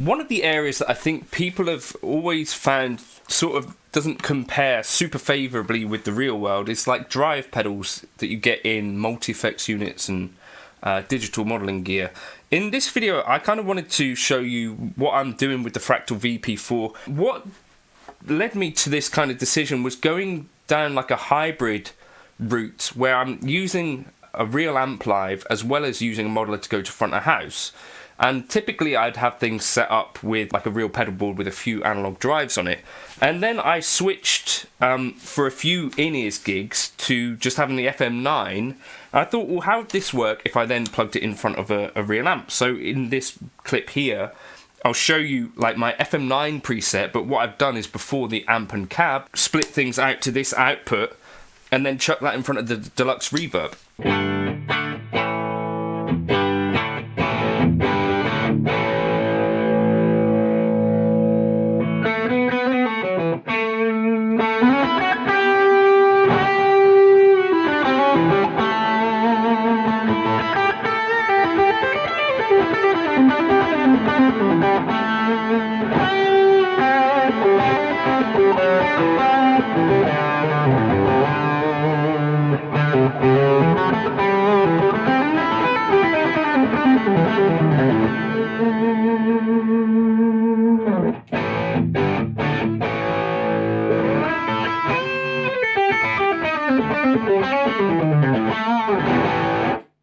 One of the areas that I think people have always found sort of doesn't compare super favourably with the real world is like drive pedals that you get in multi-effects units and digital modelling gear. In this video, I kind of wanted to show you what I'm doing with the Fractal VP4. What led me to this kind of decision was going down like a hybrid route where I'm using a real amp live as well as using a modeler to go to front of house. And typically I'd have things set up with like a real pedal board with a few analog drives on it. And then I switched for a few in-ears gigs to just having the FM9. I thought, well, how would this work if I then plugged it in front of a real amp? So in this clip here, I'll show you like my FM9 preset, but what I've done is before the amp and cab, split things out to this output and then chuck that in front of the Deluxe Reverb.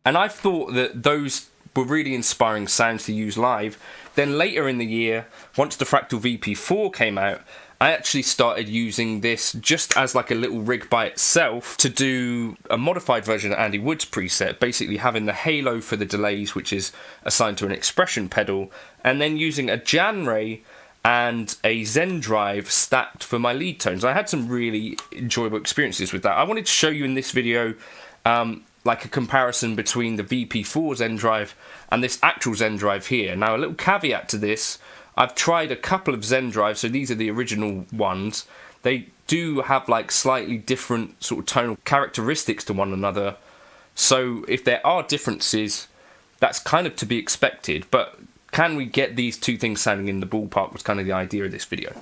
And I thought that those were really inspiring sounds to use live. Then later in the year, once the Fractal VP4 came out, I actually started using this just as like a little rig by itself to do a modified version of Andy Wood's preset, basically having the halo for the delays, which is assigned to an expression pedal, and then using a Jan Ray and a Zen drive stacked for my lead tones. I had some really enjoyable experiences with that. I wanted to show you in this video like a comparison between the VP4 Zen drive and this actual Zen drive here. Now a little caveat to this, I've tried a couple of Zen drives, so these are the original ones. They do have like slightly different sort of tonal characteristics to one another, so if there are differences, that's kind of to be expected, but can we get these two things sounding in the ballpark was kind of the idea of this video.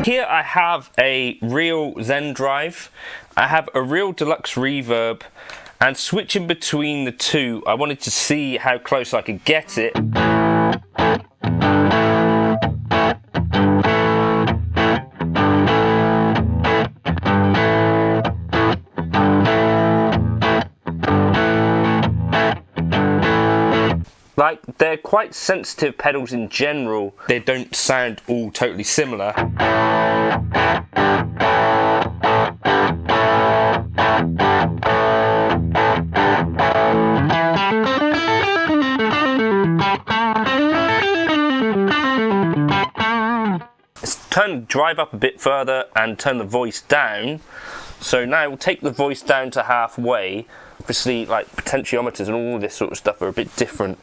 Here I have a real Zen drive, I have a real Deluxe Reverb, and switching between the two, I wanted to see how close I could get it. Like, they're quite sensitive pedals in general. They don't sound all totally similar. Let's turn the drive up a bit further and turn the voice down. So now we'll take the voice down to halfway. Obviously, like, potentiometers and all this sort of stuff are a bit different.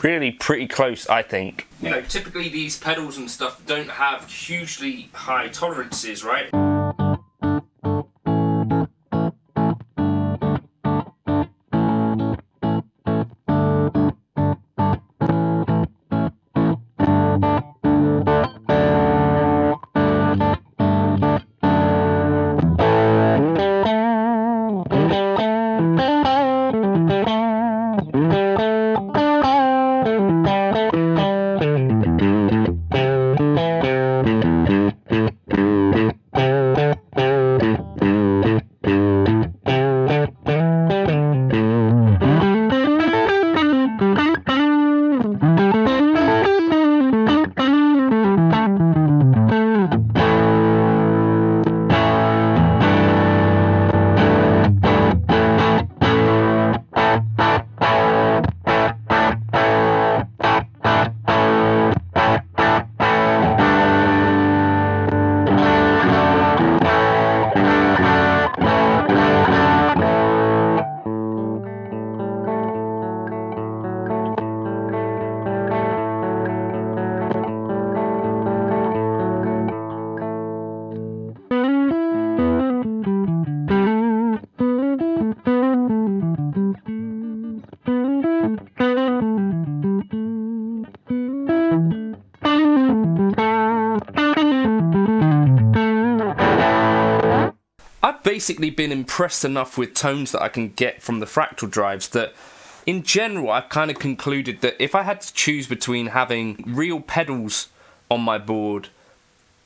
really pretty close, I think. You know, typically these pedals and stuff don't have hugely high tolerances, right? I've basically been impressed enough with tones that I can get from the Fractal drives that in general I've kind of concluded that if I had to choose between having real pedals on my board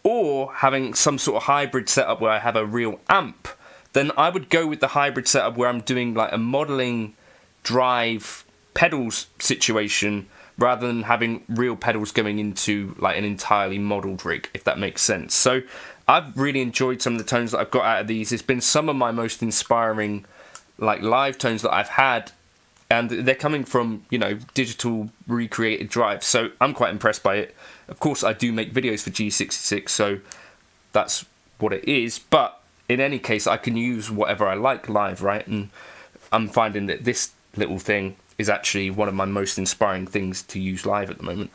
or having some sort of hybrid setup where I have a real amp, then I would go with the hybrid setup where I'm doing like a modeling drive pedals situation rather than having real pedals going into like an entirely modeled rig, if that makes sense. So I've really enjoyed some of the tones that I've got out of these. It's been some of my most inspiring like live tones that I've had, and they're coming from, you know, digital recreated drives, so I'm quite impressed by it. Of course I do make videos for G66, so that's what it is, but in any case I can use whatever I like live, right? And I'm finding that this little thing is actually one of my most inspiring things to use live at the moment.